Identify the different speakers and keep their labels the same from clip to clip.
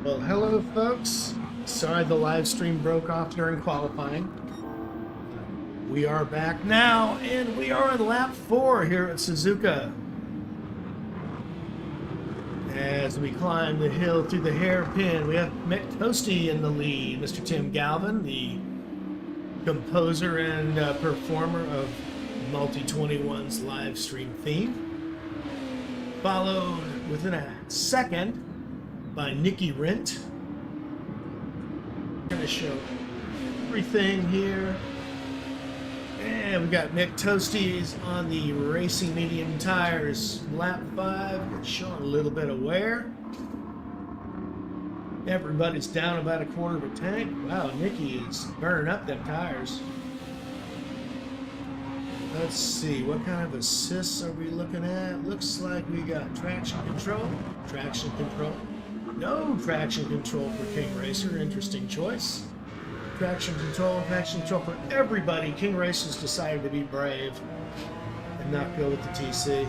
Speaker 1: Well, hello, folks. Sorry the live stream broke off during qualifying. We are back now, and we are on lap 4 here at Suzuka. As we climb the hill through the hairpin, we have Mick Toasty in the lead. Mr. Tim Galvin, the composer and performer of Multi-21's live stream theme. Followed within a second by Nikki Rint. I'm going to show everything here. And we got Mick Toasties on the racing medium tires. Lap 5, showing a little bit of wear. Everybody's down about a quarter of a tank. Wow, Nikki is burning up them tires. Let's see, what kind of assists are we looking at? Looks like we got traction control. No traction control for King Racer. Interesting choice. Traction control for everybody. King Racer's decided to be brave and not go with the TC.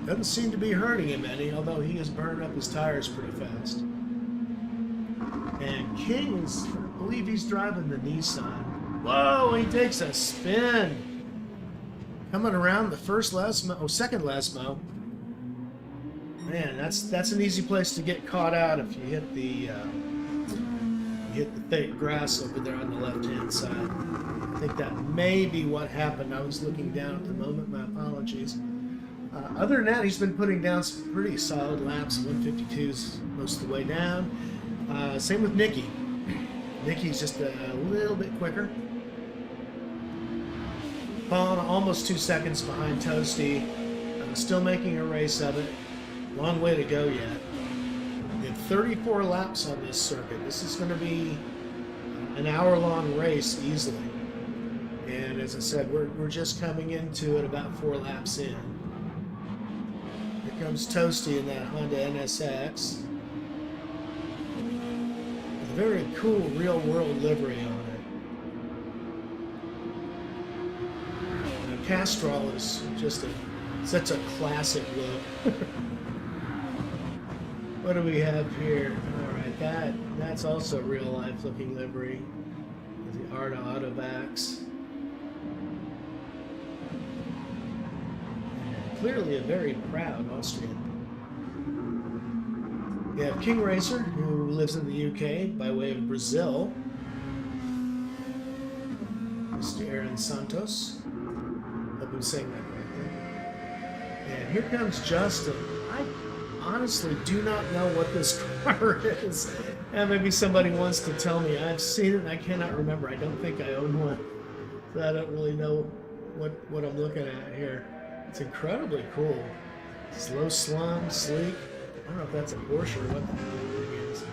Speaker 1: Doesn't seem to be hurting him any, although he is burning up his tires pretty fast. And King's, I believe he's driving the Nissan. Whoa, he takes a spin. Coming around the second last mo. Man, that's an easy place to get caught out if you hit the thick grass over there on the left-hand side. I think that may be what happened. I was looking down at the moment. My apologies. Other than that, he's been putting down some pretty solid laps. 152s most of the way down. Same with Nikki. Nikki's just a little bit quicker. Falling almost 2 seconds behind Toasty. Still making a race of it. Long way to go yet. We have 34 laps on this circuit. This is going to be an hour-long race easily. And as I said, we're just coming into it about 4 laps in. Here comes Toasty in that Honda NSX. With a very cool real-world livery on it. Now, Castrol is just such a classic look. What do we have here? Alright, that's also real life looking livery. The Arta Autobacks. And clearly a very proud Austrian. We have King Racer, who lives in the UK by way of Brazil. Mr. Aaron Santos. Hope I'm saying that correctly. And here comes Justin. I honestly do not know what this car is. And maybe somebody wants to tell me. I've seen it and I cannot remember. I don't think I own one. So I don't really know what I'm looking at here. It's incredibly cool. Slow slung, sleek. I don't know if that's a Porsche or what the thing is.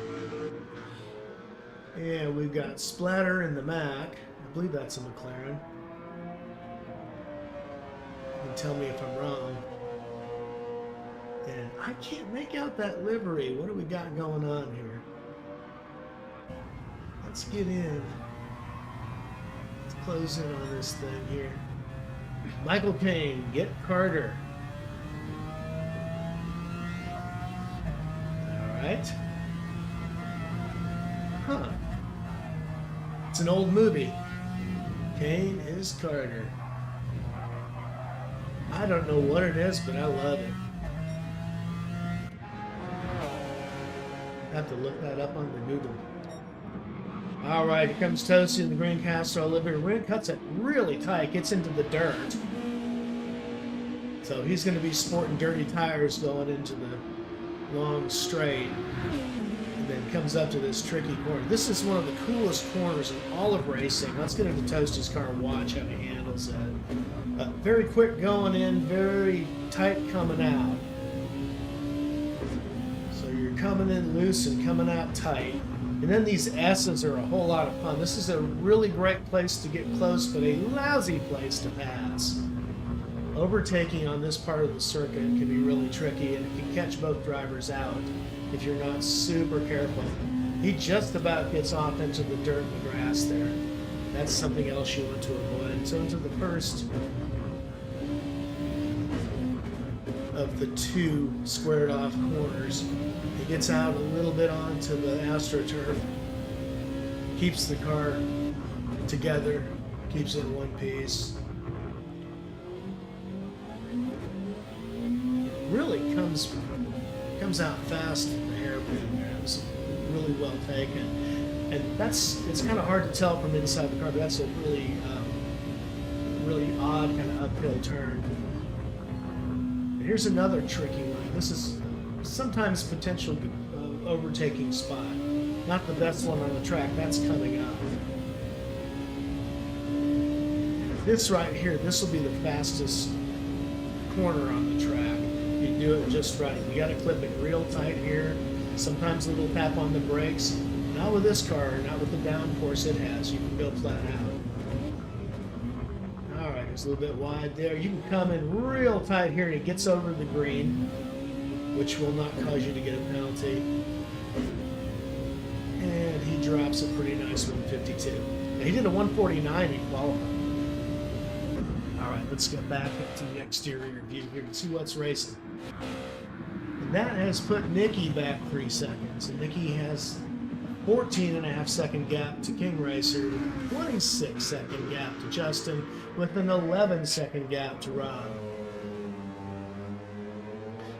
Speaker 1: Yeah, we've got Splatter in the Mac. I believe that's a McLaren. You can tell me if I'm wrong. And I can't make out that livery. What do we got going on here? Let's get in. Let's close in on this thing here. Michael Payne, get Carter. Alright. Huh. It's an old movie. Kane is Carter. I don't know what it is, but I love it. Have to look that up on the Google. All right, here comes Toasty in the green Castrol livery. Rin cuts it really tight, gets into the dirt. So he's going to be sporting dirty tires going into the long straight. And then comes up to this tricky corner. This is one of the coolest corners in all of racing. Let's get into Toasty's car and watch how he handles it. Very quick going in, very tight coming out. Coming in loose and coming out tight. And then these S's are a whole lot of fun. This is a really great place to get close, but a lousy place to pass. Overtaking on this part of the circuit can be really tricky, and it can catch both drivers out if you're not super careful. He just about gets off into the dirt and the grass there. That's something else you want to avoid. So into the first of the two squared off corners. He gets out a little bit onto the AstroTurf, keeps the car together, keeps it in one piece. It really comes out fast from the hairpin there. It was really well taken. And it's kind of hard to tell from inside the car, but that's a really odd kind of uphill turn. And here's another tricky one. This is sometimes potential overtaking spot. Not the best one on the track. That's coming up. This right here, this will be the fastest corner on the track. You do it just right. You got to clip it real tight here. Sometimes a little tap on the brakes. Not with this car, not with the downforce it has. You can go flat out. All right, it's a little bit wide there. You can come in real tight here and it gets over the green, which will not cause you to get a penalty. And he drops a pretty nice 152. Now, he did a 149 in qualifying. All right, let's get back up to the exterior view here and see what's racing. And that has put Nicky back 3 seconds. And Nicky has 14.5 second gap to King Racer, 26 second gap to Justin, with an 11 second gap to Rob.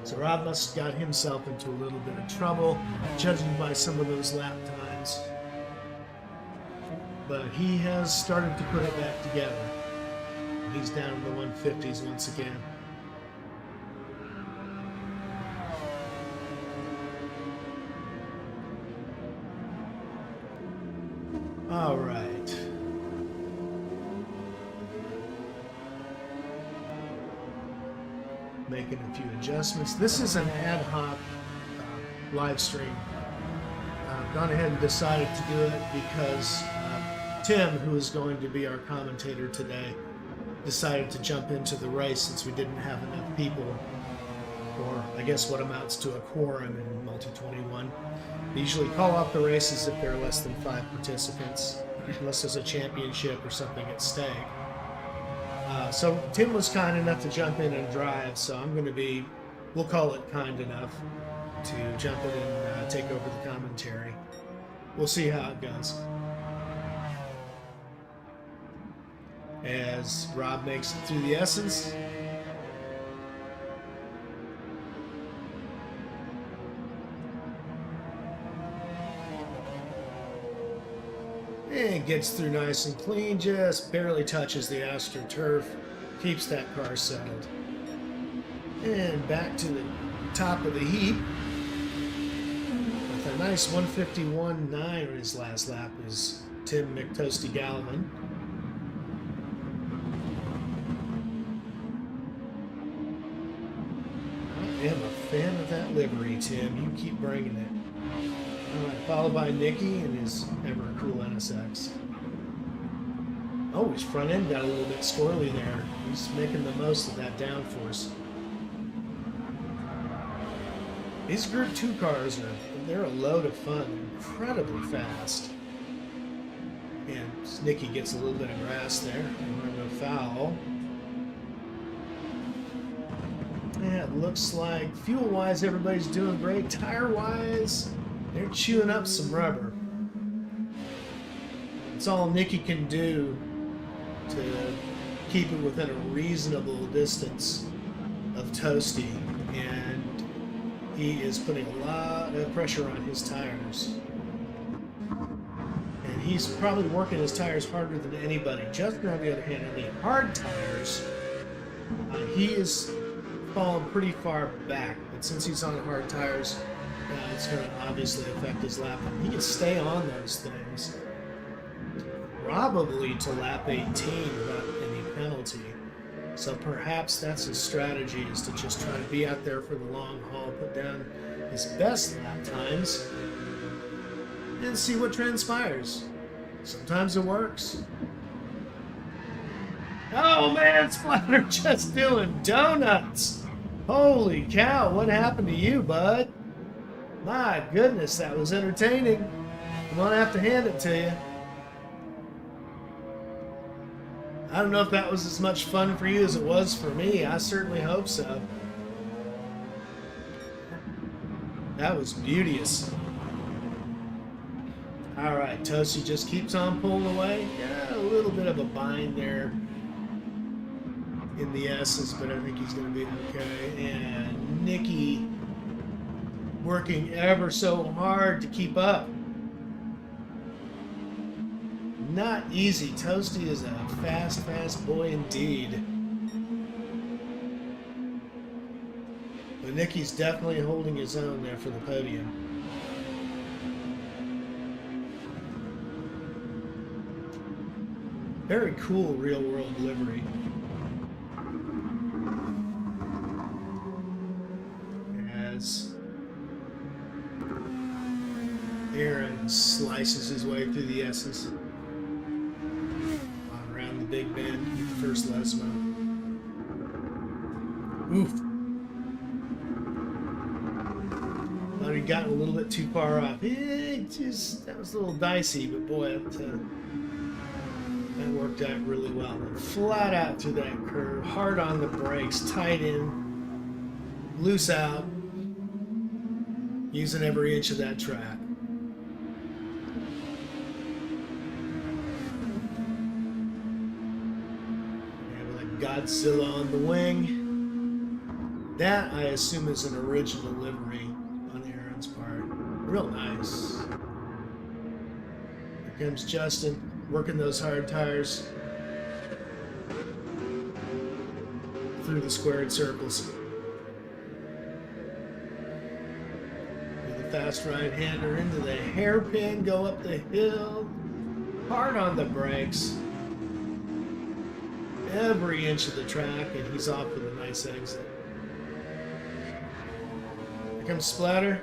Speaker 1: So Rob must have got himself into a little bit of trouble, judging by some of those lap times. But he has started to put it back together. He's down in the 150s once again. All right. Making a few adjustments. This is an ad hoc live stream. I've gone ahead and decided to do it because Tim, who is going to be our commentator today, decided to jump into the race since we didn't have enough people, or I guess what amounts to a quorum in Multi-21. They usually call off the races if there are less than 5 participants, unless there's a championship or something at stake. So Tim was kind enough to jump in and drive, so I'm going to be, we'll call it kind enough to jump in and take over the commentary. We'll see how it goes. As Rob makes it through the Essence. And gets through nice and clean, just barely touches the AstroTurf, keeps that car settled. And back to the top of the heap. With a nice 151.9 on his last lap is Tim Galvin. I am a fan of that livery, Tim. You keep bringing it. All right, followed by Nicky and his ever cool NSX. Oh, his front end got a little bit squirrely there. He's making the most of that downforce. These Group 2 cars they're a load of fun, incredibly fast. And Nicky gets a little bit of grass there. No foul. Yeah, it looks like fuel-wise everybody's doing great. Tire-wise, they're chewing up some rubber. It's all Nicky can do to keep it within a reasonable distance of Toasty, and he is putting a lot of pressure on his tires. And he's probably working his tires harder than anybody. Justin, on the other hand, on the hard tires, he is fallen pretty far back, but since he's on hard tires, it's going to obviously affect his lap. He can stay on those things probably to lap 18 without any penalty. So perhaps that's his strategy, is to just try to be out there for the long haul, put down his best lap times, and see what transpires. Sometimes it works. Oh man, Splatter just doing donuts! Holy cow, what happened to you, bud? My goodness, that was entertaining. I'm gonna have to hand it to you. I don't know if that was as much fun for you as it was for me. I certainly hope so. That was beauteous. All right, Toasty just keeps on pulling away. Yeah, a little bit of a bind there in the S's, but I think he's going to be okay. And Nicky working ever so hard to keep up. Not easy. Toasty is a fast, fast boy indeed. But Nicky's definitely holding his own there for the podium. Very cool real-world livery. As Aaron slices his way through the S's. Around the big bend, the first Lesmo. Oof. Thought he'd gotten a little bit too far off. That was a little dicey, but boy, that worked out really well. And flat out through that curve, hard on the brakes, tight in, loose out, using every inch of that track. And with a Godzilla on the wing. That, I assume, is an original livery on Aaron's part. Real nice. Here comes Justin. Working those hard tires through the squared circles. With a fast right-hander into the hairpin, go up the hill, hard on the brakes. Every inch of the track, and he's off with a nice exit. Here comes Splatter.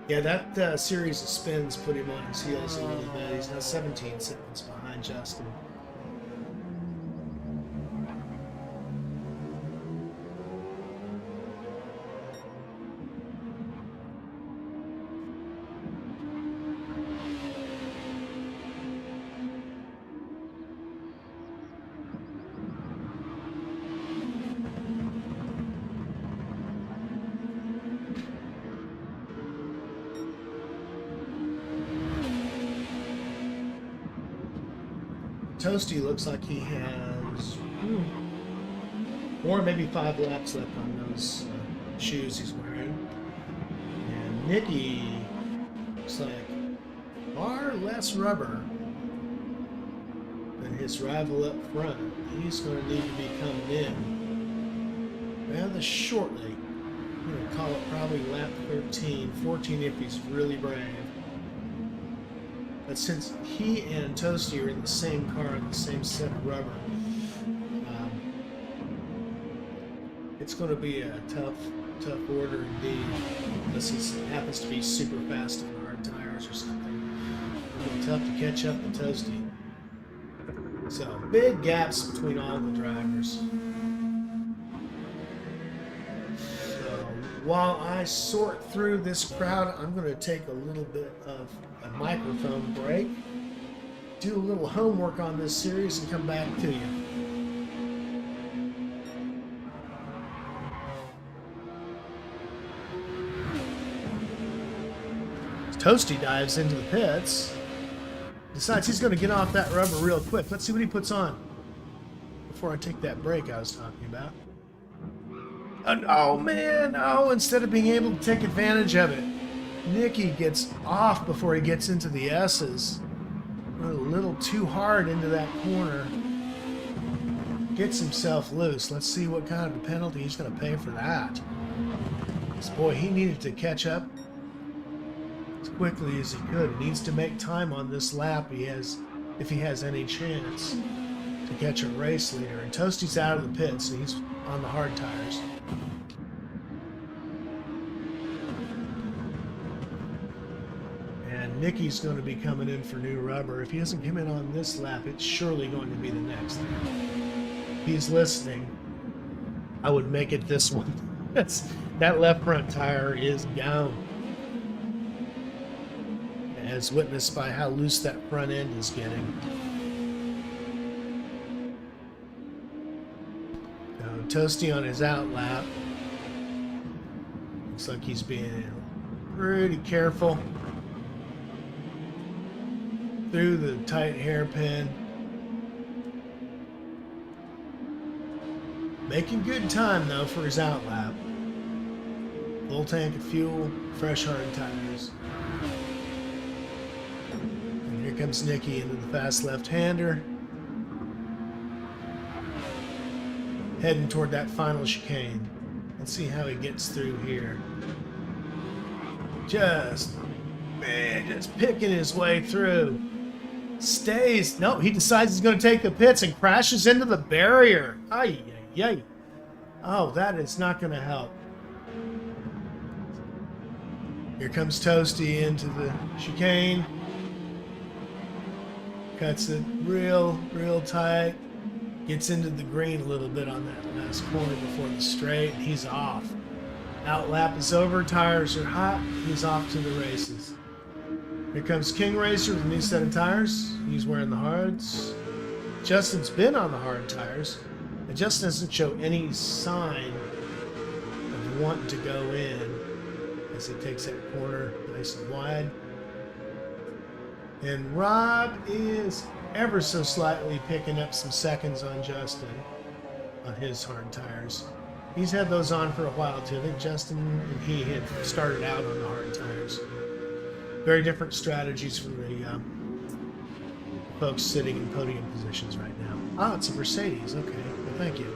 Speaker 1: Yeah, that series of spins put him on his heels a little bit. He's now 17 seconds behind Justin. Toasty looks like he has 4, maybe 5 laps left on those shoes he's wearing. And Nicky looks like far less rubber than his rival up front. He's going to need to be coming in rather shortly. I'm going to call it probably lap 13, 14 if he's really brave. But since he and Toasty are in the same car and the same set of rubber, it's going to be a tough order indeed. Unless he happens to be super fast on hard tires or something. It'll be tough to catch up with Toasty. So, big gaps between all the drivers. So, while I sort through this crowd, I'm going to take a little bit of a microphone break, do a little homework on this series, and come back to you. Toasty dives into the pits, decides he's going to get off that rubber real quick. Let's see what he puts on before I take that break I was talking about. And, oh man, instead of being able to take advantage of it, Nicky gets off before he gets into the S's. Went a little too hard into that corner. Gets himself loose. Let's see what kind of a penalty he's going to pay for that. This boy, he needed to catch up as quickly as he could. He needs to make time on this lap if he has any chance to catch a race leader. And Toasty's out of the pits, so he's on the hard tires. Nicky's going to be coming in for new rubber. If he doesn't come in on this lap, it's surely going to be the next. If he's listening, I would make it this one. That left front tire is gone, as witnessed by how loose that front end is getting. Toasty on his out lap. Looks like he's being pretty careful through the tight hairpin. Making good time though for his outlap. Full tank of fuel, fresh hard tires. And here comes Nicky into the fast left-hander. Heading toward that final chicane. Let's see how he gets through here. Just picking his way through. Stays. No, he decides he's going to take the pits and crashes into the barrier. Ay, ay, ay. Oh, that is not going to help. Here comes Toasty into the chicane. Cuts it real tight. Gets into the green a little bit on that last corner before the straight, and he's off. Outlap is over, tires are hot, he's off to the races. Here comes King Racer with a new set of tires. He's wearing the hards. Justin's been on the hard tires, and Justin doesn't show any sign of wanting to go in as he takes that corner nice and wide. And Rob is ever so slightly picking up some seconds on Justin on his hard tires. He's had those on for a while too. I think Justin and he had started out on the hard tires. Very different strategies from the folks sitting in podium positions right now. Ah, it's a Mercedes. Okay, well, thank you.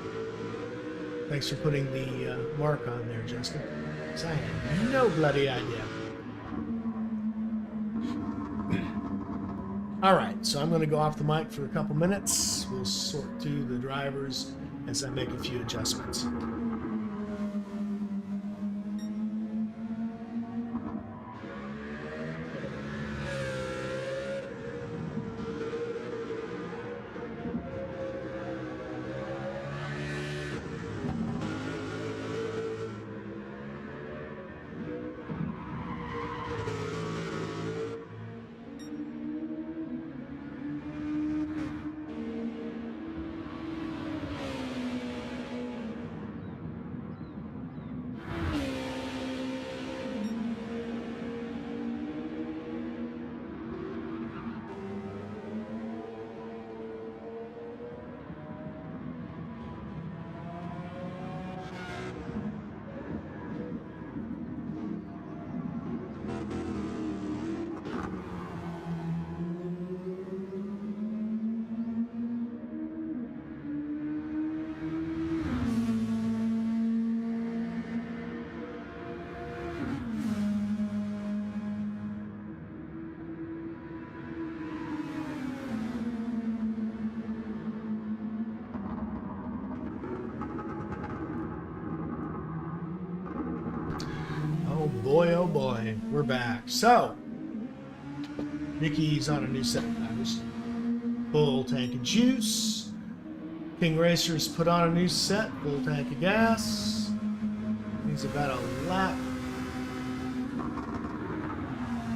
Speaker 1: Thanks for putting the mark on there, Justin. Because I had no bloody idea. All right, so I'm going to go off the mic for a couple minutes. We'll sort through the drivers as I make a few adjustments. Oh boy, we're back. So, Nicky's on a new set of tires. Full tank of juice. King Racer's put on a new set, full tank of gas. He's about a lap.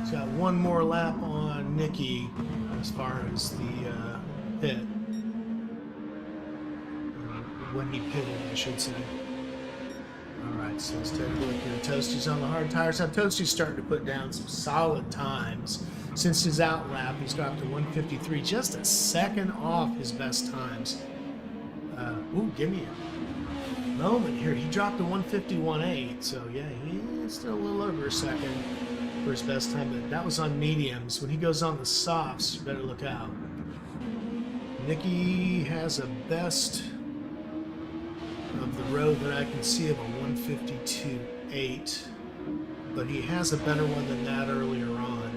Speaker 1: He's got one more lap on Nicky as far as the pit. When he pitted, I should say. Alright, so let's take a look here. Toasty's on the hard tires. Now Toasty's starting to put down some solid times. Since his outlap, he's dropped to 153, just a second off his best times. Ooh, give me a moment here. He dropped to 151.8, so yeah, he's still a little over a second for his best time, but that was on mediums. When he goes on the softs, you better look out. Nicky has a best of the road that I can see of a 152.8, but he has a better one than that earlier on.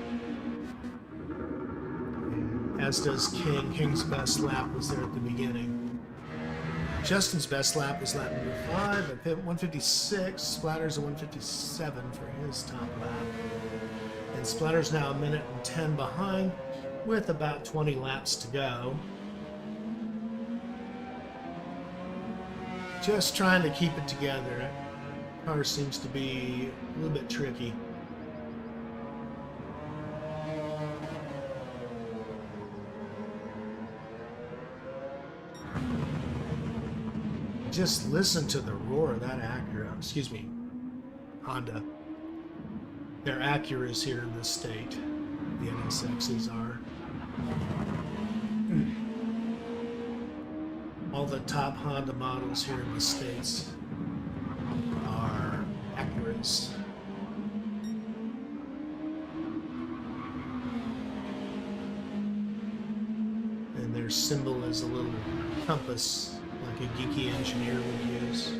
Speaker 1: As does King. King's best lap was there at the beginning. Justin's best lap was lap number 5 at 156. Splatter's a 157 for his top lap. And Splatter's now a minute and 10 behind with about 20 laps to go. Just trying to keep it together. That car seems to be a little bit tricky. Just listen to the roar of that Acura. Excuse me, Honda. They're Acuras here in this state. The NSXs are. All the top Honda models here in the States are Acuras. And their symbol is a little compass, like a geeky engineer would use,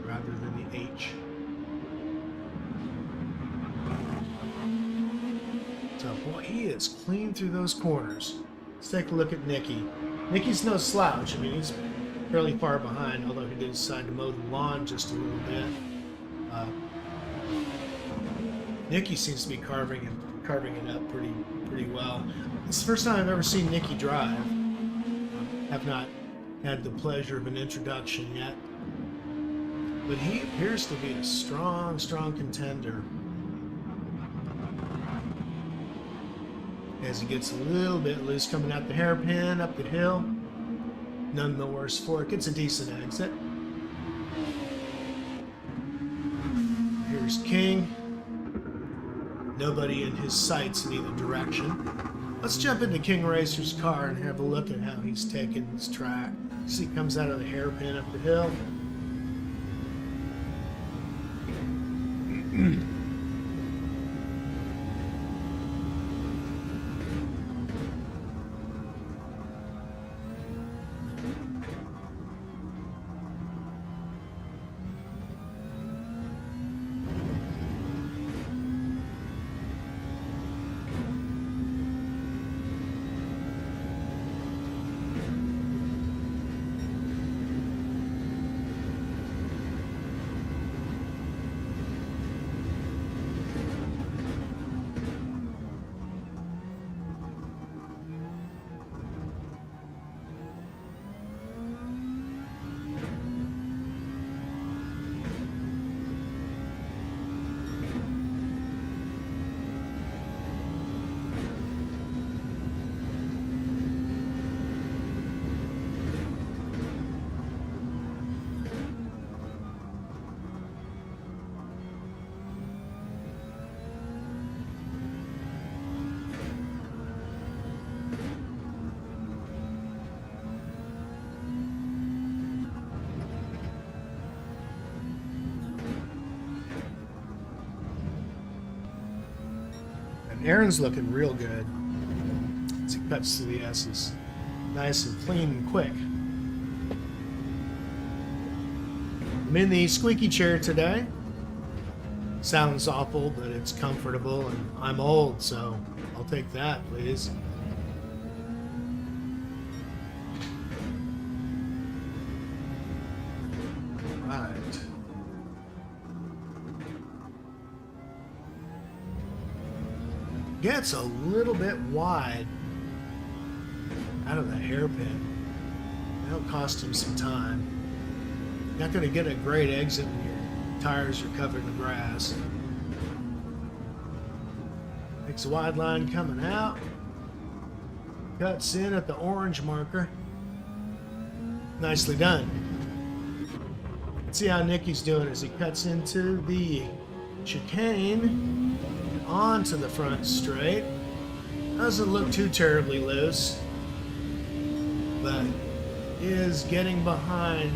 Speaker 1: rather than the H. So, boy, he is clean through those corners. Let's take a look at Nicky. Nicky's no slouch. I mean, he's fairly far behind, although he did decide to mow the lawn just a little bit. Nicky seems to be carving it up pretty well. It's the first time I've ever seen Nicky drive. Have not had the pleasure of an introduction yet, but he appears to be a strong contender. As he gets a little bit loose coming out the hairpin up the hill. None the worse for it. Gets a decent exit. Here's King. Nobody in his sights in either direction. Let's jump into King Racer's car and have a look at how he's taking this track. See, he comes out of the hairpin up the hill. Aaron's looking real good as he cuts through the S's. Nice and clean and quick. I'm in the squeaky chair today. Sounds awful, but it's comfortable, and I'm old, so I'll take that, please. Right. Gets a little bit wide out of the hairpin. That'll cost him some time. Not going to get a great exit when your tires are covered in grass. Makes a wide line coming out. Cuts in at the orange marker. Nicely done. Let's see how Nicky's doing as he cuts into the chicane. Onto the front straight. Doesn't look too terribly loose, but is getting behind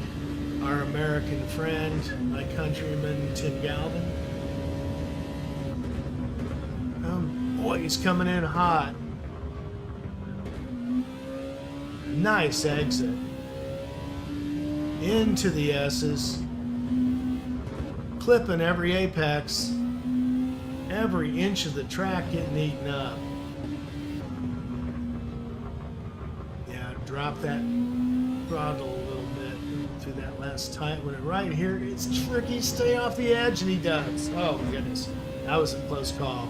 Speaker 1: our American friend, my countryman Tim Galvin. Boy, he's coming in hot. Nice exit. Into the S's. Clipping every apex. Every inch of the track getting eaten up. Yeah, drop that throttle a little bit through that last tight one. And right here, it's tricky. Stay off the edge, and he does. Oh, my goodness. That was a close call.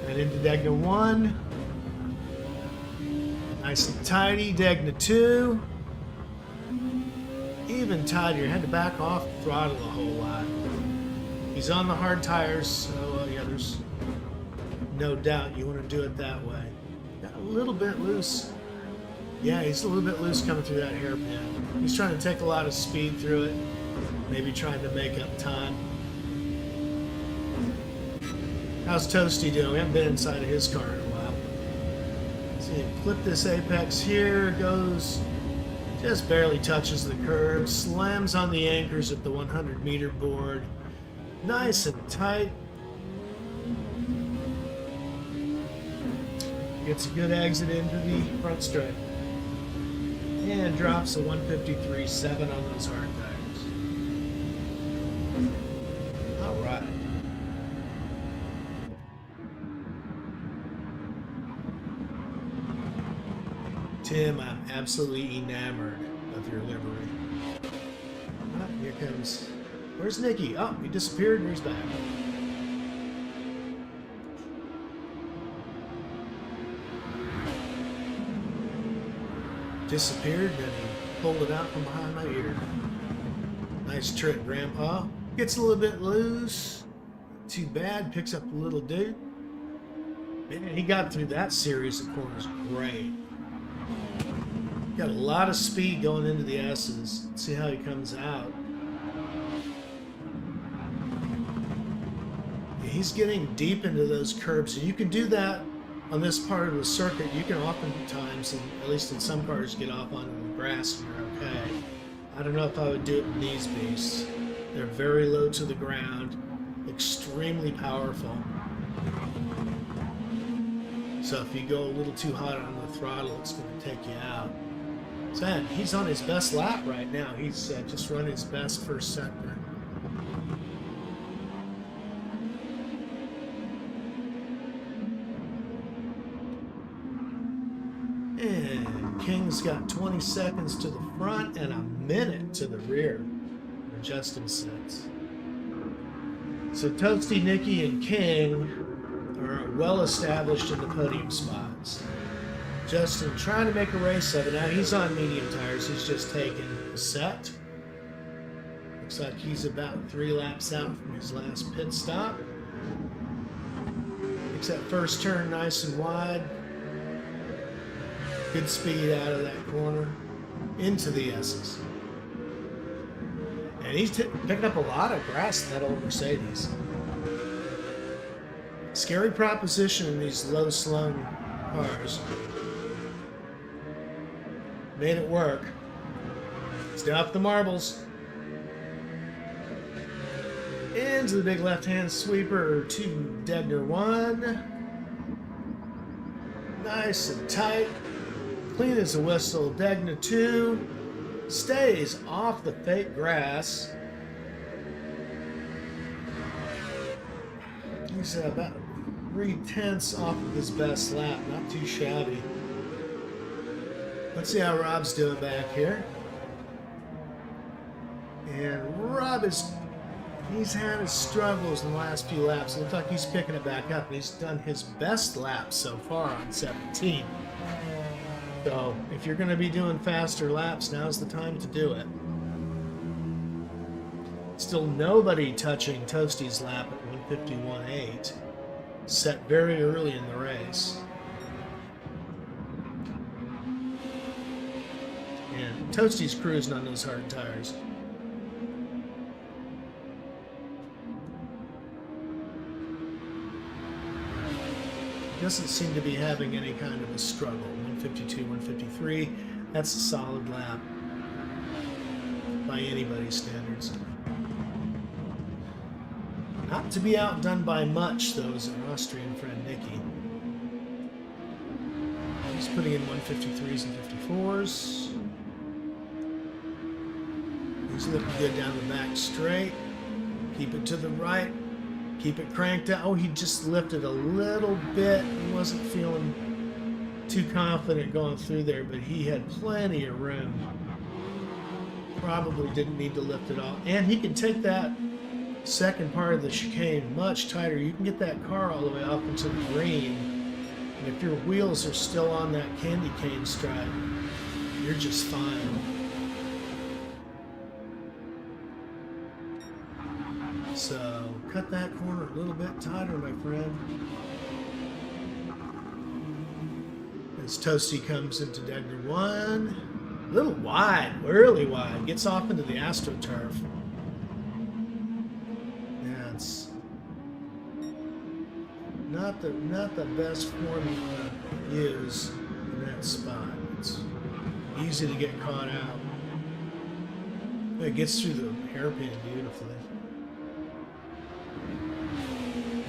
Speaker 1: And into Degna 1. Nice and tidy. Degna 2. Even tighter. Had to back off the throttle a whole lot. He's on the hard tires, so yeah, there's no doubt you want to do it that way. Got a little bit loose. Yeah, he's a little bit loose coming through that hairpin. He's trying to take a lot of speed through it. Maybe trying to make up time. How's Toasty doing? We haven't been inside of his car in a while. See him clip this apex here, goes, just barely touches the curb, slams on the anchors at the 100-meter board. Nice and tight. Gets a good exit into the front straight. And drops a 153.7 on those hard tires. All right. Tim, I'm absolutely enamored of your livery. Ah, here comes... Where's Nicky? Oh, he disappeared and he's back. Disappeared and he pulled it out from behind my ear. Nice trick, Grandpa. Gets a little bit loose. Too bad. Picks up a little dude. Man, he got through that series of corners great. Got a lot of speed going into the S's. Let's see how he comes out. He's getting deep into those curbs, and you can do that on this part of the circuit. You can oftentimes, and at least in some cars, get off on the grass and you're okay. I don't know if I would do it in these beasts. They're very low to the ground, extremely powerful. So if you go a little too hot on the throttle, it's going to take you out. So he's on his best lap right now. He's just run his best first sector. And King's got 20 seconds to the front and a minute to the rear. Justin sits. So Toasty, Nicky, and King are well established in the podium spots. Justin trying to make a race of it. Now he's on medium tires. He's just taken a set. Looks like he's about 3 laps out from his last pit stop. Makes that first turn nice and wide. Good speed out of that corner into the S's. And he's picking up a lot of grass in that old Mercedes. Scary proposition in these low slung cars. Made it work. Stop the marbles. Into the big left-hand sweeper to Degner 1. Nice and tight. Clean as a whistle. Degner 2. Stays off the fake grass. He's about 3/10 off of his best lap. Not too shabby. Let's see how Rob's doing back here. And Rob he's had his struggles in the last few laps. It looks like he's picking it back up. He's done his best lap so far on 17. So if you're going to be doing faster laps, now's the time to do it. Still nobody touching Toasty's lap at 151.8. Set very early in the race. And Toasty's cruising on those hard tires. Doesn't seem to be having any kind of a struggle. 152, 153. That's a solid lap by anybody's standards. Not to be outdone by much, though, is our Austrian friend Nicky. He's putting in 153s and 54s. He's looking good down the back straight. Keep it to the right. Keep it cranked out. Oh, he just lifted a little bit. He wasn't feeling too confident going through there, but he had plenty of room. Probably didn't need to lift it off. And he can take that second part of the chicane much tighter. You can get that car all the way off into the green. And if your wheels are still on that candy cane stripe, you're just fine. So cut that corner a little bit tighter, my friend. As Toasty comes into Degner 1. A little wide, really wide. Gets off into the AstroTurf. chance. Not the best formula to use in that spot. It's easy to get caught out. It gets through the hairpin beautifully.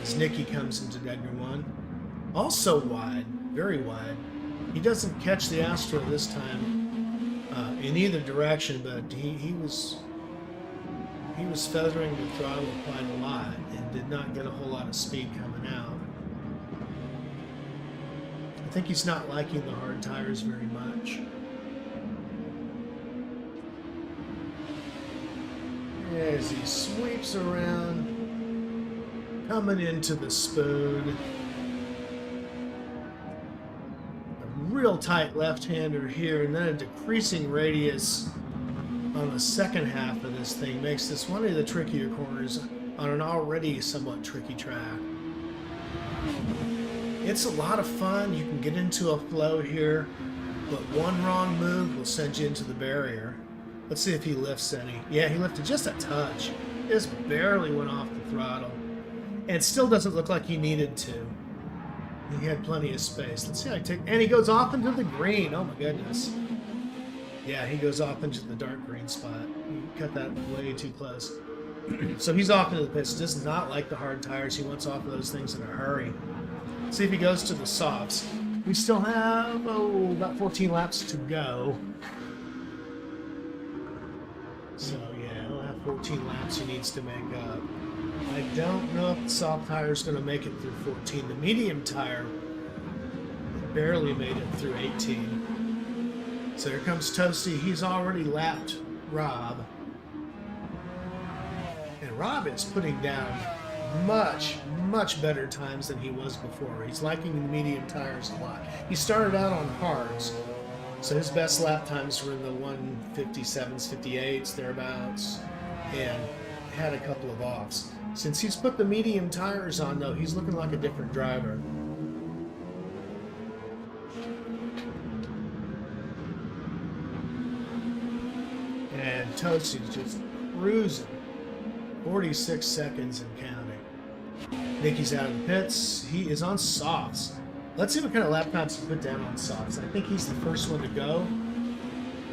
Speaker 1: As Nicky comes into Degner 1. Also wide, very wide. He doesn't catch the Astro this time in either direction, but he was feathering the throttle quite a lot and did not get a whole lot of speed coming out. I think he's not liking the hard tires very much. As he sweeps around, coming into the spoon. A real tight left-hander here, and then a decreasing radius on the second half of this thing makes this one of the trickier corners on an already somewhat tricky track. It's a lot of fun. You can get into a flow here, but one wrong move will send you into the barrier. Let's see if he lifts any. Yeah, he lifted just a touch. Just barely went off the throttle. And it still doesn't look like he needed to. He had plenty of space. Let's see how I take... And he goes off into the green. Oh my goodness. Yeah, he goes off into the dark green spot. He cut that way too close. So he's off into the pits. Does not like the hard tires. He wants off of those things in a hurry. See if he goes to the softs. We still have, about 14 laps to go. So yeah, he'll have 14 laps he needs to make up. I don't know if the soft tire is going to make it through 14. The medium tire barely made it through 18. So here comes Toasty. He's already lapped Rob. And Rob is putting down much, much better times than he was before. He's liking the medium tires a lot. He started out on hards, so his best lap times were in the 157s, 58s, thereabouts, and had a couple of offs. Since he's put the medium tires on, though, he's looking like a different driver. And Toasty's just cruising. 46 seconds and counting. Nicky's out of the pits. He is on softs. Let's see what kind of lap times he put down on softs. I think he's the first one to go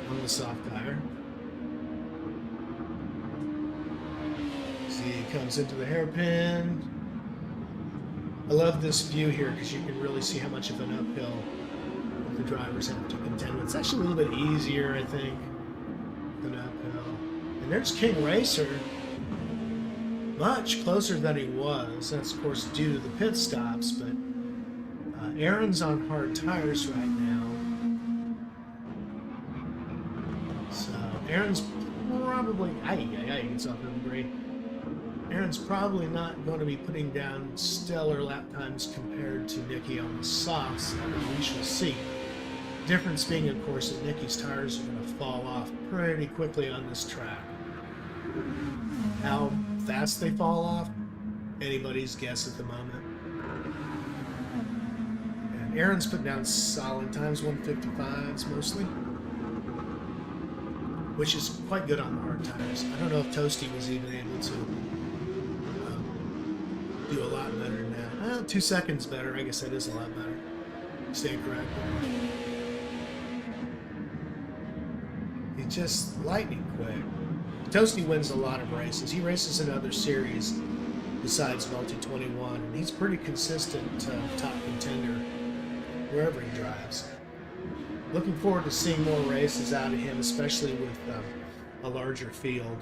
Speaker 1: on the soft tire. See, he comes into the hairpin. I love this view here because you can really see how much of an uphill the drivers have to contend with. It's actually a little bit easier, I think, than uphill. And there's King Racer. Much closer than he was. That's, of course, due to the pit stops, but Aaron's on hard tires right now. So Aaron's probably... he gets off in the break. Aaron's probably not going to be putting down stellar lap times compared to Nicky on the softs. We shall see. Difference being, of course, that Nicky's tires are going to fall off pretty quickly on this track. How fast they fall off, anybody's guess at the moment. And Aaron's put down solid times, 155s mostly, which is quite good on the hard tires. I don't know if Toasty was even able to do a lot better than that. Well, 2 seconds better. I guess that is a lot better. Stay correct. He's just lightning quick. Toasty wins a lot of races. He races in other series besides Multi-21, and he's pretty consistent top contender wherever he drives. Looking forward to seeing more races out of him, especially with a larger field.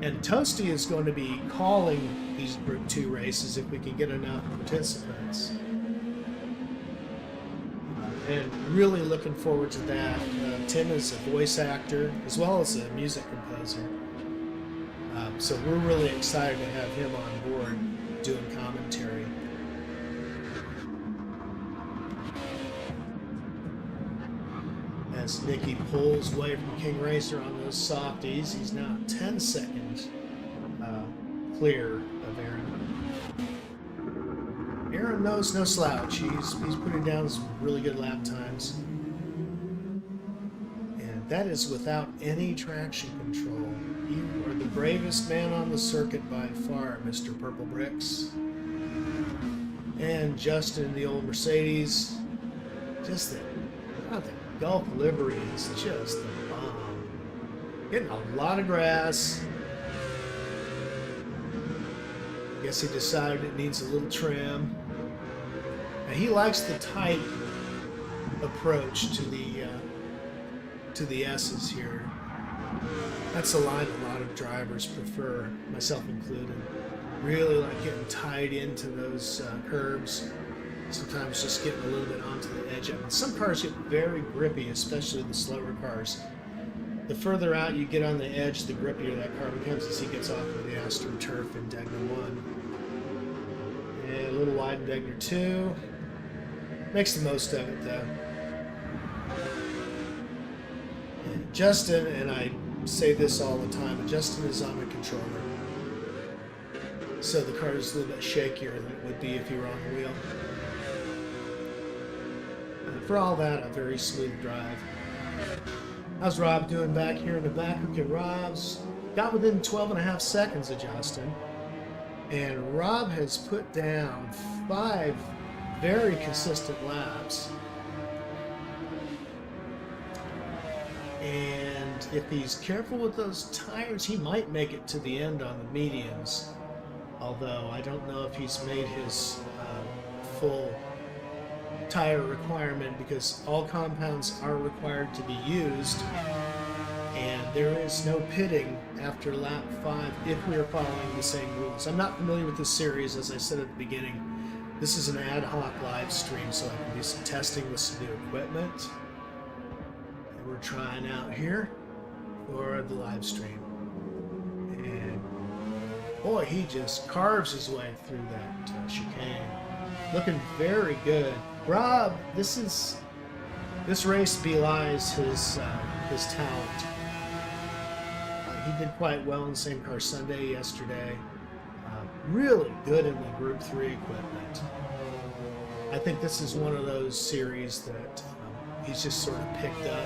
Speaker 1: And Toasty is going to be calling these Group 2 races if we can get enough participants. And really looking forward to that. Tim is a voice actor as well as a music composer. So we're really excited to have him on board doing commentary. As Nicky pulls away from King Racer on those softies, he's now 10 seconds clear of Aaron. Aaron knows no slouch. He's putting down some really good lap times. And that is without any traction control. You are the bravest man on the circuit by far, Mr. Purple Bricks. And Justin in the old Mercedes. Just the Gulf livery is just the bomb. Getting a lot of grass. Guess he decided it needs a little trim. And he likes the tight approach to the S's here. That's a line a lot of drivers prefer, myself included. Really like getting tied into those curbs. Sometimes just getting a little bit onto the edge of it. Some cars get very grippy, especially the slower cars. The further out you get on the edge, the grippier that car becomes as he gets off of the Aston turf in Degner 1. And a little wide in Degner 2. Makes the most of it, though. And Justin, and I say this all the time, but Justin is on a controller. So the car is a little bit shakier than it would be if you were on the wheel. For all that, a very smooth drive. How's Rob doing back here in the back? Okay, Rob's got within 12.5 seconds of Justin. And Rob has put down 5 very consistent laps. And if he's careful with those tires, he might make it to the end on the mediums. Although I don't know if he's made his full tire requirement, because all compounds are required to be used, and there is no pitting after lap 5 if we are following the same rules. I'm not familiar with this series, as I said at the beginning. This is an ad hoc live stream, so I can do some testing with some new equipment. And we're trying out here for the live stream. And boy, he just carves his way through that chicane. Looking very good. Rob, this race belies his talent. He did quite well in the same car Sunday yesterday. Really good in the Group 3 equipment. I think this is one of those series that he's just sort of picked up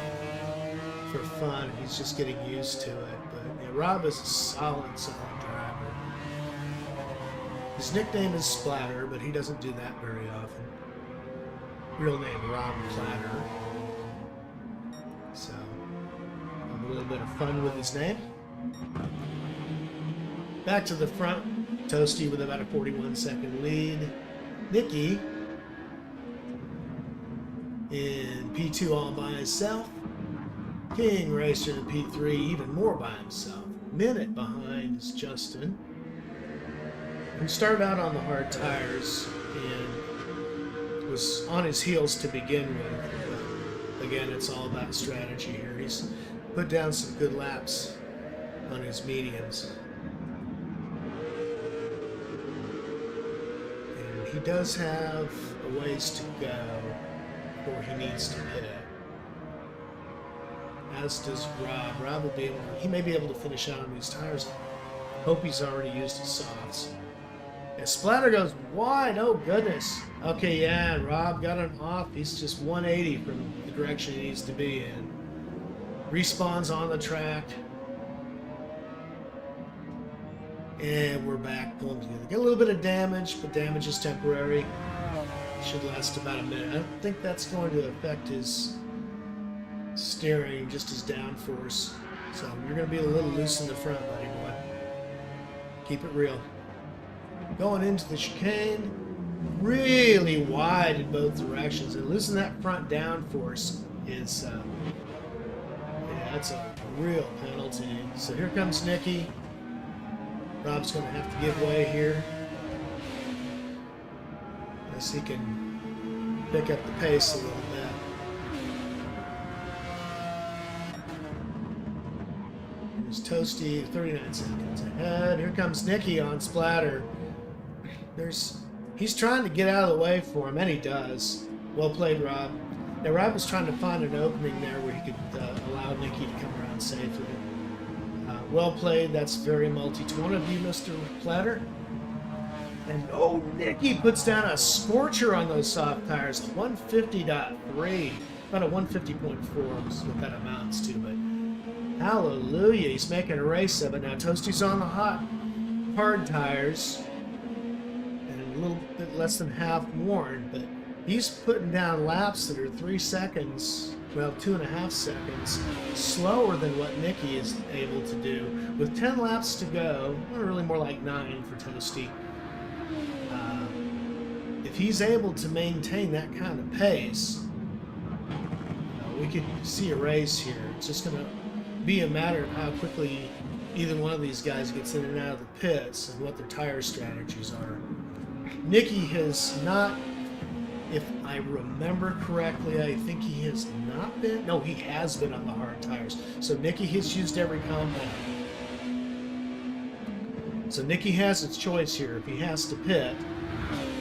Speaker 1: for fun. He's just getting used to it. But yeah, Rob is a solid driver. His nickname is Splatter, but he doesn't do that very often. Real name, Rob Platter. So, have a little bit of fun with his name. Back to the front, Toasty with about a 41-second lead. Nicky in P2 all by himself. King Racer in P3 even more by himself. Minute behind is Justin. He started out on the hard tires and was on his heels to begin with. But again, it's all about strategy here. He's put down some good laps on his mediums. And he does have a ways to go before he needs to pit. As does Rob. Rob will be able to, he may be able to finish out on these tires. Hope he's already used his softs. Yeah, Splatter goes wide. Oh goodness. Okay, yeah, Rob got him off. He's just 180 from the direction he needs to be in. Respawns on the track. And we're back pulling together. Get a little bit of damage, but damage is temporary. Should last about a minute. I don't think that's going to affect his steering, just his downforce. So you're going to be a little loose in the front, buddy boy. Keep it real. Going into the chicane, really wide in both directions, and losing that front downforce is, yeah, that's a real penalty. So here comes Nicky. Rob's going to have to give way here, as he can pick up the pace a little bit. There's Toasty, 39 seconds ahead. Here comes Nicky on Splatter. He's trying to get out of the way for him, and he does. Well played, Rob. Now, Rob was trying to find an opening there where he could allow Nicky to come around safely. Well played. That's very multi-21 of you, Mr. Platter. And, oh, Nicky puts down a scorcher on those soft tires. 150.3. About a 150.4 is what that amounts to, but Hallelujah, he's making a race of it. Now Toasty's on the hard tires and a little bit less than half worn, but he's putting down laps that are 3 seconds, well, 2.5 seconds slower than what Nicky is able to do. With 10 laps to go, or really more like 9 for Toasty, if he's able to maintain that kind of pace, we could see a race here. It's just going to be a matter of how quickly either one of these guys gets in and out of the pits and what their tire strategies are. Nicky has not, if I remember correctly, I think he has not been, no, he has been on the hard tires. So Nicky has used every compound. So Nicky has its choice here. If he has to pit,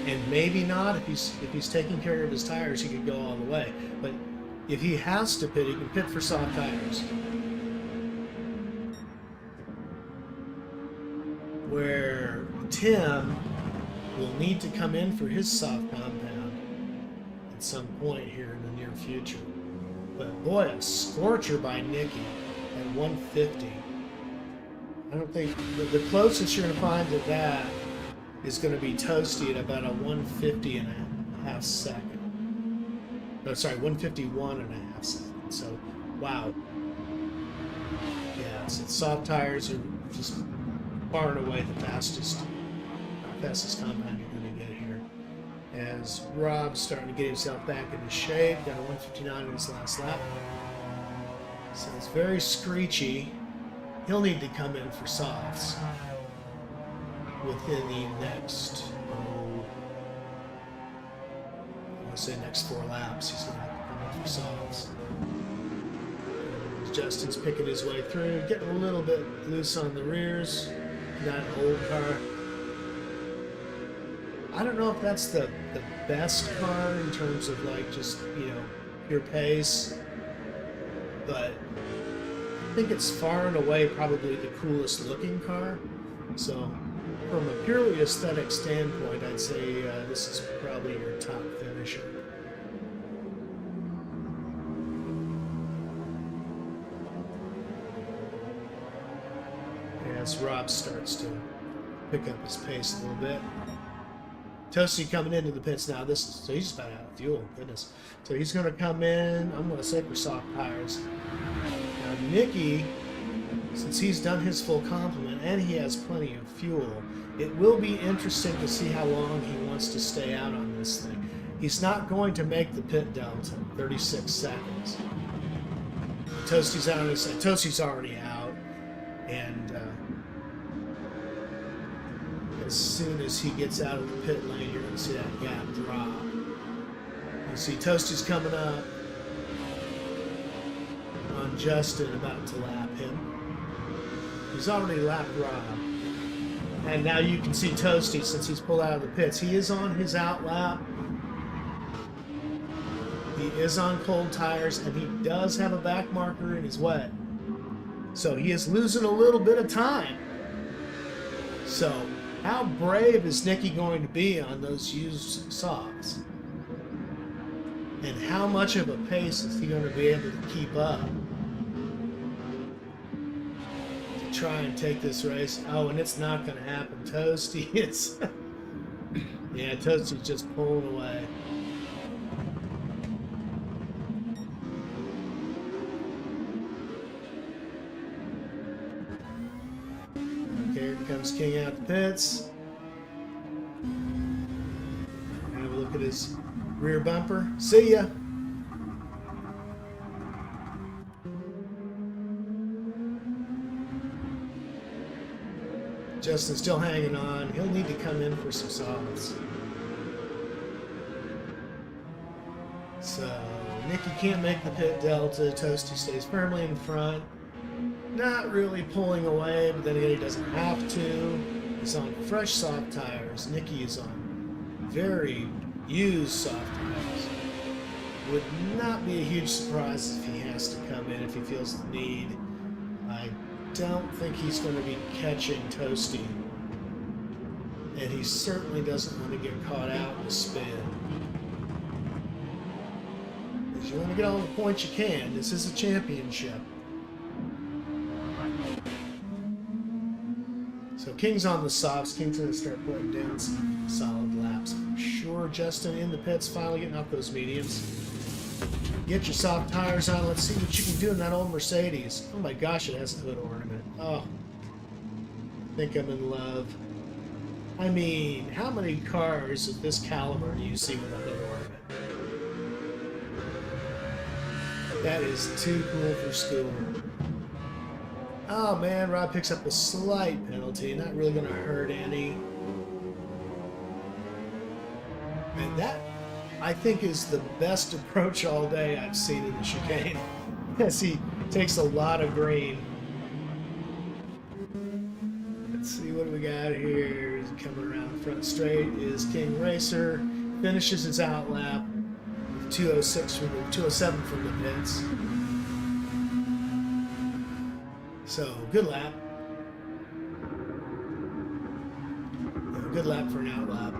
Speaker 1: and maybe not, if he's taking care of his tires, he could go all the way. But if he has to pit, he can pit for soft tires. Where Tim will need to come in for his soft compound at some point here in the near future. But boy, a scorcher by Nicky at 150. I don't think the closest you're going to find to that is going to be Toasty at about a 150.5 second. No, sorry, 151.5 seconds. So, wow. Yeah, so soft tires are just far and away the fastest compound you're going to get here. As Rob's starting to get himself back into shape, got a 159 in his last lap. So it's very screechy. He'll need to come in for softs within the next, I want to say next 4 laps. He's going to have to come in for softs. Justin's picking his way through, getting a little bit loose on the rears. That old car. I don't know if that's the best car in terms of like just, you know, pure pace, but I think it's far and away probably the coolest looking car. So from a purely aesthetic standpoint, I'd say this is probably your top finisher. As Rob starts to pick up his pace a little bit. Toasty coming into the pits now. So he's just about out of fuel. Goodness. So he's going to come in, I'm going to say, for soft tires. Now Nicky, since he's done his full complement and he has plenty of fuel, it will be interesting to see how long he wants to stay out on this thing. He's not going to make the pit delta, 36 seconds. Toasty's out on his side. Toasty's already out. And as soon as he gets out of the pit lane, you're going to see that gap drop. You see Toasty's coming up on Justin, about to lap him. He's already lapped Rob. And now you can see Toasty, since he's pulled out of the pits. He is on his out lap. He is on cold tires, and he does have a back marker and he's wet. So he is losing a little bit of time. So how brave is Nicky going to be on those used softs? And how much of a pace is he going to be able to keep up to try and take this race? Oh, and it's not going to happen. Toasty is... yeah, Toasty's just pulling away. Here comes King out the pits. Have a look at his rear bumper. See ya. Justin's still hanging on. He'll need to come in for some softs. So Nicky can't make the pit delta. Toasty stays firmly in front. Not really pulling away, but then again, he doesn't have to. He's on fresh soft tires. Nicky is on very used soft tires. Would not be a huge surprise if he has to come in, if he feels the need. I don't think he's going to be catching Toasty. And he certainly doesn't want to get caught out in the spin. Because you want to get all the points you can. This is a championship. So King's on the softs. King's going to start putting down some solid laps. I'm sure Justin in the pits, finally getting off those mediums. Get your soft tires on. Let's see what you can do in that old Mercedes. Oh my gosh, it has a hood ornament. Oh, I think I'm in love. I mean, how many cars of this caliber do you see with a hood ornament? That is too cool for school. Oh man, Rob picks up a slight penalty, not really going to hurt any. And that, I think, is the best approach all day I've seen in the chicane. As he takes a lot of green. Let's see what we got here. He's coming around the front straight is King Racer. Finishes his outlap with 206 from the 207 from the pits. So, good lap. Yeah, good lap for an outlap.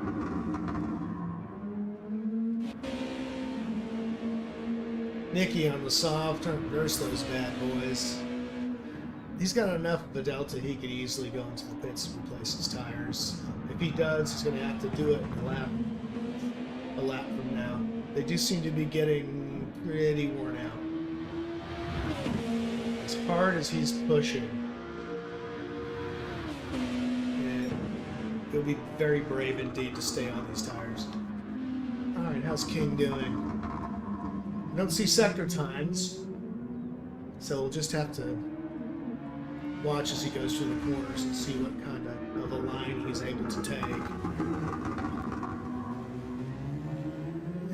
Speaker 1: Nicky on the soft, trying to nurse those bad boys. He's got enough of a delta he could easily go into the pits and replace his tires. If he does, he's going to have to do it in a lap from now. They do seem to be getting pretty worn out. As hard as he's pushing, and he'll be very brave indeed to stay on these tires. Alright, how's King doing? I don't see sector times, so we'll just have to watch as he goes through the corners and see what kind of a line he's able to take.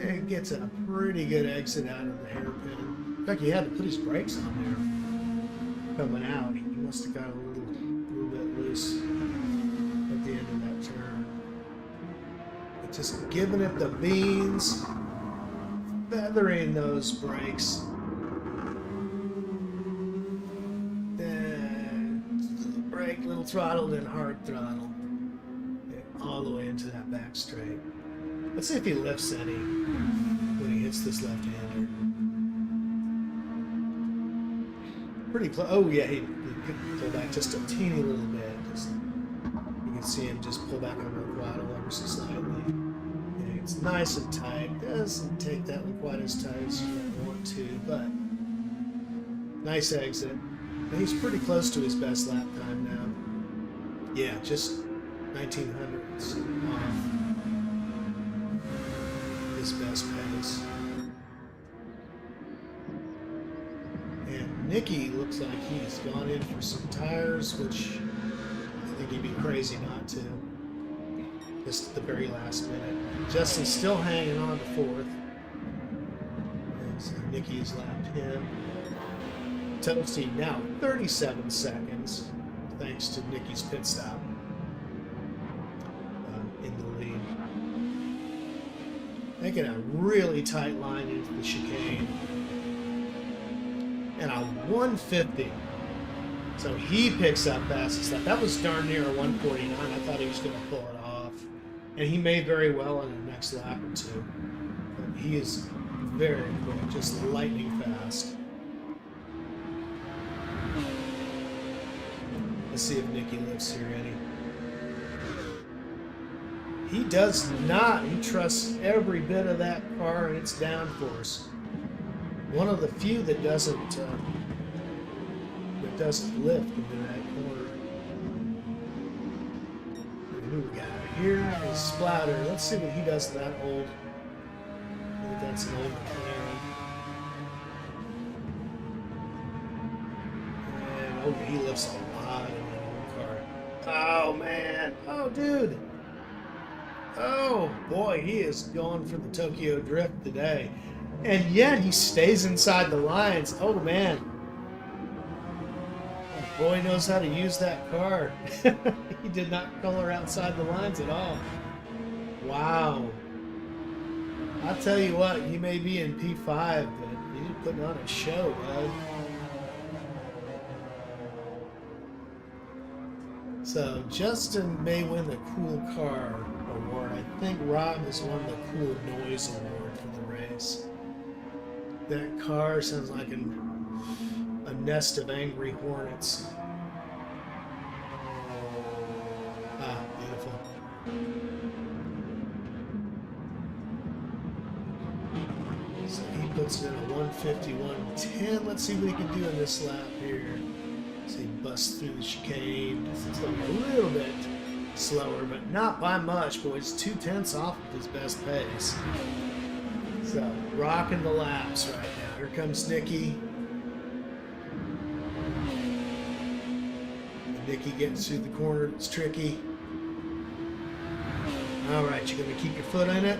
Speaker 1: And he gets a pretty good exit out of the hairpin. In fact, he had to put his brakes on there. Coming out, he must have got a little bit loose at the end of that turn. But just giving it the beans, feathering those brakes. Then little brake, little throttle, then hard throttle. All the way into that back straight. Let's see if he lifts any when he hits this left-hander. Pretty close. Oh yeah, he could pull back just a teeny little bit. You can see him just pull back on the throttle ever so slightly. Yeah, it's nice and tight. Doesn't take that one quite as tight as you might want to, but nice exit. And he's pretty close to his best lap time now. Yeah, just 1900s off his best pace. Nicky looks like he's gone in for some tires, which I think he'd be crazy not to. Just at the very last minute. Justin's still hanging on to fourth. And so Nicky has lapped him. Toasty now 37 seconds, thanks to Nicky's pit stop in the lead. Making a really tight line into the chicane. And a 150. So he picks up fastest lap. That was darn near a 149. I thought he was going to pull it off. And he may very well in the next lap or two. But he is very quick, just lightning fast. Let's see if Nicky lifts here any. He does not. He trusts every bit of that car and its downforce. One of the few that doesn't lift into that corner. And who we got here is Splatter. Let's see what he does to that old. I think that's an old McLaren. And oh, he lifts a lot in that old car. Oh man! Oh dude! Oh boy, he is going for the Tokyo Drift today. And yet he stays inside the lines. Oh man. Oh, boy knows how to use that car. He did not color outside the lines at all. Wow. I'll tell you what, he may be in P5, but he's putting on a show, bud. So Justin may win the Cool Car Award. I think Rob has won the Cool Noise Award for the race. That car sounds like a nest of angry hornets. So he puts in a 151.10. Let's see what he can do in this lap here. So he busts through the chicane. It's going to be a little bit slower, but not by much, boys. 2/10 off of his best pace. So rocking the laps right now. Here comes Nicky. Nicky gets through the corner. It's tricky. All right, you're going to keep your foot in it.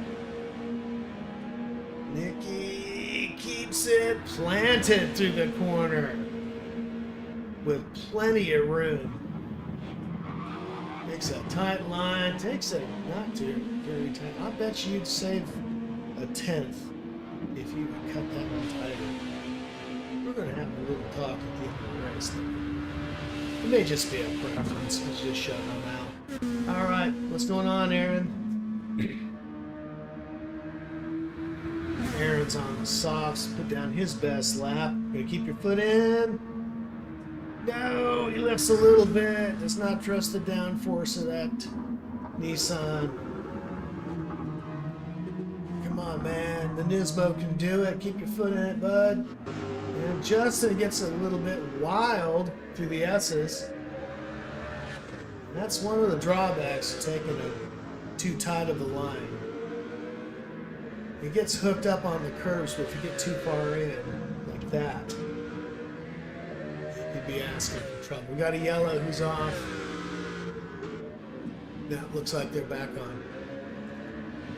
Speaker 1: Nicky keeps it planted through the corner with plenty of room. Takes a tight line. Takes a not too very tight. I bet you'd save a 1/10 if you could cut that one tighter. We're going to have a little talk at the end of the race. It may just be a preference. Let's just shut them out. All right, what's going on, Aaron? Aaron's on the softs. Put down his best lap. Gonna keep your foot in. No, he lifts a little bit. Does not trust the downforce of that Nissan. Come on, man. The Nismo can do it. Keep your foot in it, bud. And Justin gets a little bit wild through the S's. That's one of the drawbacks of taking it too tight of a line. It gets hooked up on the curves, but if you get too far in, like that, you'd be asking for trouble. We got a yellow who's off. Now it looks like they're back on.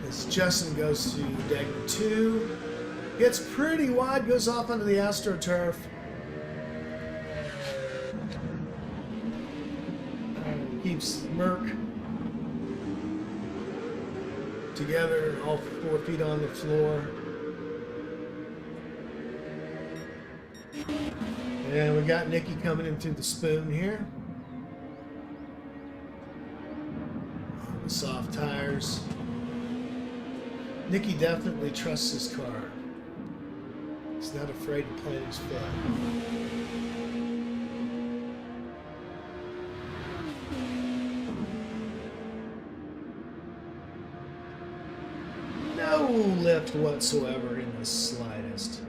Speaker 1: As Justin goes to Dagger 2, gets pretty wide, goes off onto the AstroTurf. Keeps Merc together, all 4 feet on the floor. And we got Nicky coming in through the spoon here. On the soft tires. Nicky definitely trusts his car. He's not afraid to plant his foot. No lift whatsoever in the slightest.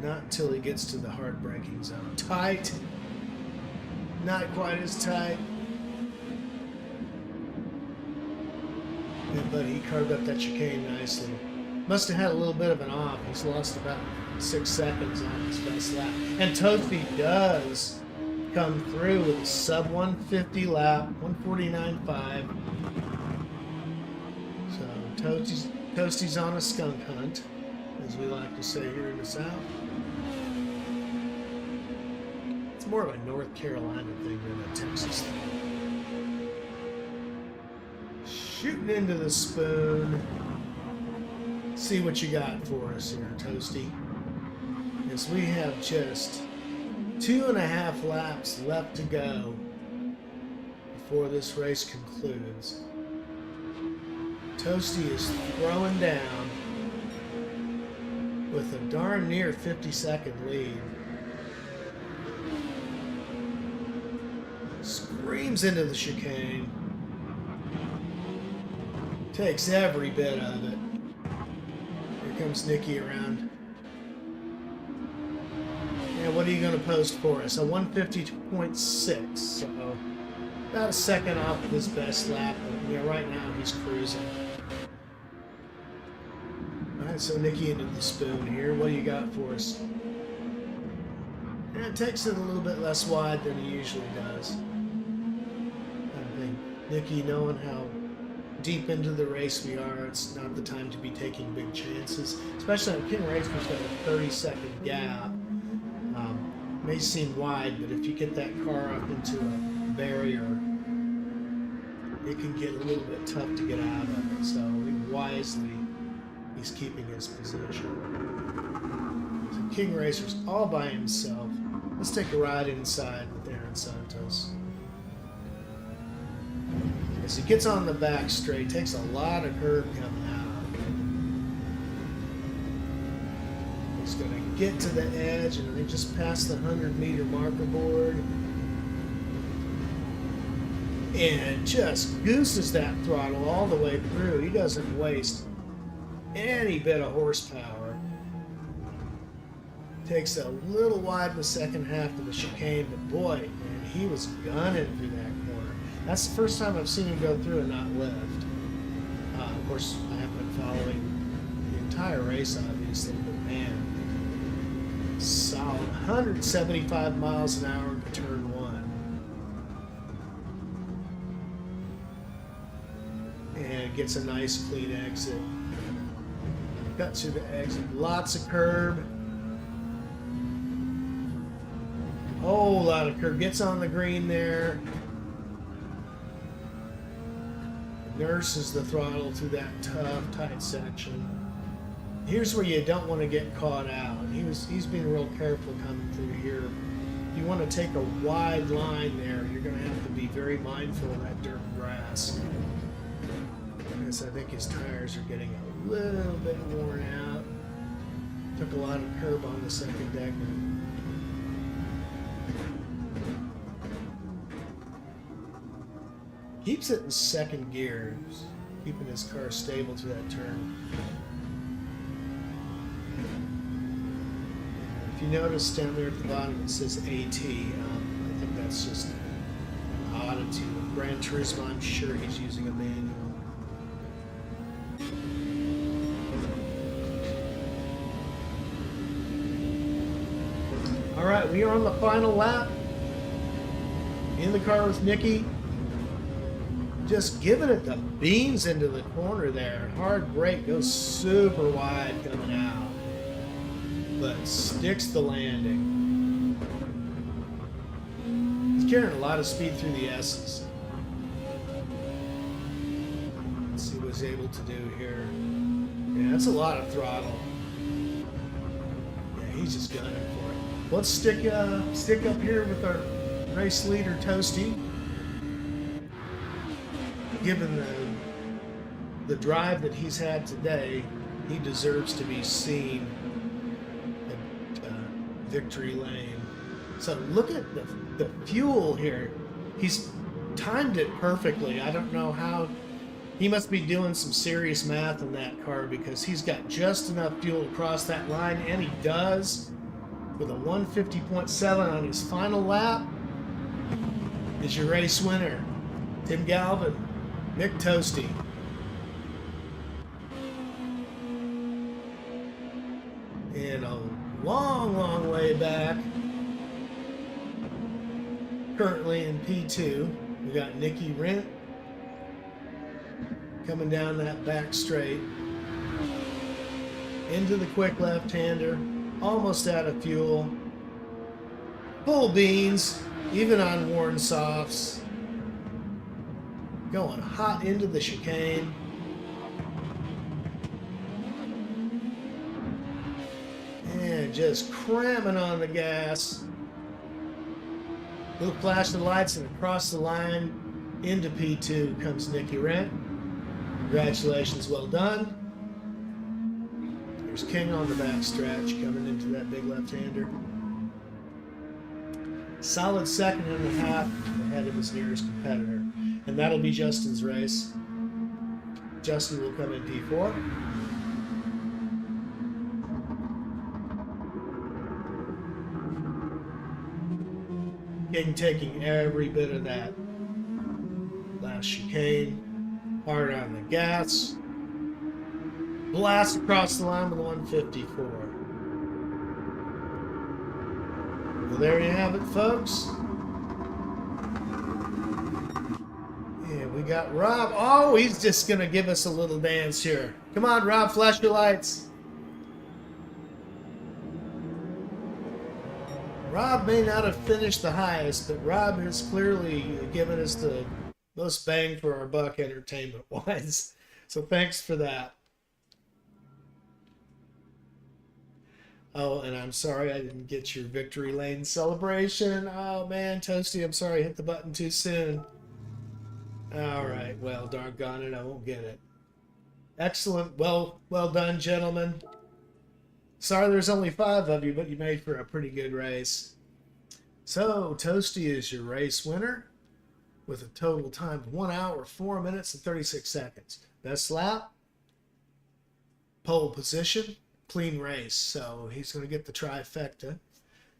Speaker 1: Not until he gets to the hard braking zone. Tight. Not quite as tight. Yeah, but he carved up that chicane nicely. Must have had a little bit of an off. He's lost about 6 seconds on his best lap. And Toasty does come through with a sub 150 lap, 149.5. So Toasty's on a skunk hunt, as we like to say here in the South. It's more of a North Carolina thing than a Texas thing. Shooting into the spoon. See what you got for us here, Toasty. As we have just 2.5 laps left to go before this race concludes. Toasty is throwing down with a darn near 50-second lead. Screams into the chicane. Takes every bit of it. Here comes Nicky around. And what are you going to post for us? A 150.6. So about a second off of his best lap. But yeah, right now he's cruising. Alright, so Nicky into the spoon here. What do you got for us? And it takes it a little bit less wide than he usually does. I think Nicky, knowing how deep into the race we are, it's not the time to be taking big chances. Especially on King Racer's got a 30-second gap. May seem wide, but if you get that car up into a barrier, it can get a little bit tough to get out of it. So wisely, he's keeping his position. So King Racer's all by himself. Let's take a ride inside with Aaron Santos. As he gets on the back straight, takes a lot of curb coming out. He's going to get to the edge, and they just passed the 100-meter marker board. and just gooses that throttle all the way through. He doesn't waste any bit of horsepower. Takes a little wide in the second half of the chicane, but boy, man, he was gunning through that corner. That's the first time I've seen him go through and not lift. Of course, I haven't been following the entire race, obviously, but man, solid 175 miles an hour into turn one. And gets a nice clean exit. Cuts through the exit, lots of curb. Whole lot of curb. Gets on the green there. Nurses the throttle through that tough, tight section. Here's where you don't want to get caught out. He's being real careful coming through here. You want to take a wide line there. You're going to have to be very mindful of that dirt grass. Because I think his tires are getting a little bit worn out. Took a lot of curb on the second deck. Keeps it in second gear, keeping his car stable to that turn. If you notice down there at the bottom it says AT, I think that's just an oddity. With Gran Turismo, I'm sure he's using a manual. All right, we are on the final lap. In the car with Nicky. Just giving it the beans into the corner there. Hard brake, goes super wide coming out. But sticks the landing. He's carrying a lot of speed through the S's. Let's see what he's able to do here. Yeah, that's a lot of throttle. Yeah, he's just gunning for it. Let's stick up here with our race leader, Toasty. Given the drive that he's had today, he deserves to be seen at victory lane. So look at the fuel here. He's timed it perfectly. I don't know how. He must be doing some serious math in that car because he's got just enough fuel to cross that line, and he does. With a 150.7 on his final lap, is your race winner, Tim Galvin. Nick Toasty. And a long, long way back, currently in P2, we got Nicky Rent coming down that back straight into the quick left-hander, almost out of fuel, full beans, even on worn softs. Going hot into the chicane. And just cramming on the gas. Little flash of lights and across the line into P2 comes Nicky Rent. Congratulations, well done. There's King on the back stretch coming into that big left-hander. Solid second and a half ahead of his nearest competitor. And that'll be Justin's race. Justin will come in P4. King taking every bit of that last chicane. Hard on the gas. Blast across the line with a 154. Well, there you have it, folks. We got Rob. Oh, he's just going to give us a little dance here. Come on, Rob, flash your lights. Rob may not have finished the highest, but Rob has clearly given us the most bang for our buck entertainment-wise. So thanks for that. Oh, and I'm sorry I didn't get your victory lane celebration. Oh, man, Toasty, I'm sorry I hit the button too soon. All right, well, doggone it, I won't get it. Excellent, well done, gentlemen. Sorry there's only 5 of you, but you made for a pretty good race. So, Toasty is your race winner. with a total time of 1 hour, 4 minutes, and 36 seconds. Best lap, pole position, clean race. So he's going to get the trifecta.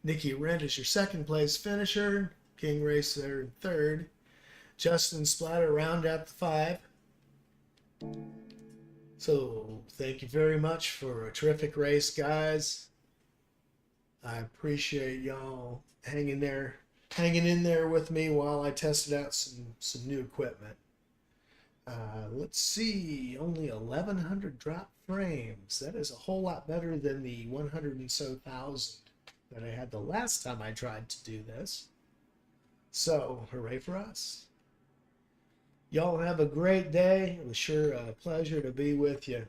Speaker 1: Nikki Rent is your second place finisher. King Racer in third. Justin Splatter round out the 5. So thank you very much for a terrific race, guys. I appreciate y'all hanging in there with me while I tested out some new equipment. Let's see, only 1,100 drop frames. That is a whole lot better than the 100 and so thousand that I had the last time I tried to do this. So, hooray for us. Y'all have a great day. It was sure a pleasure to be with you.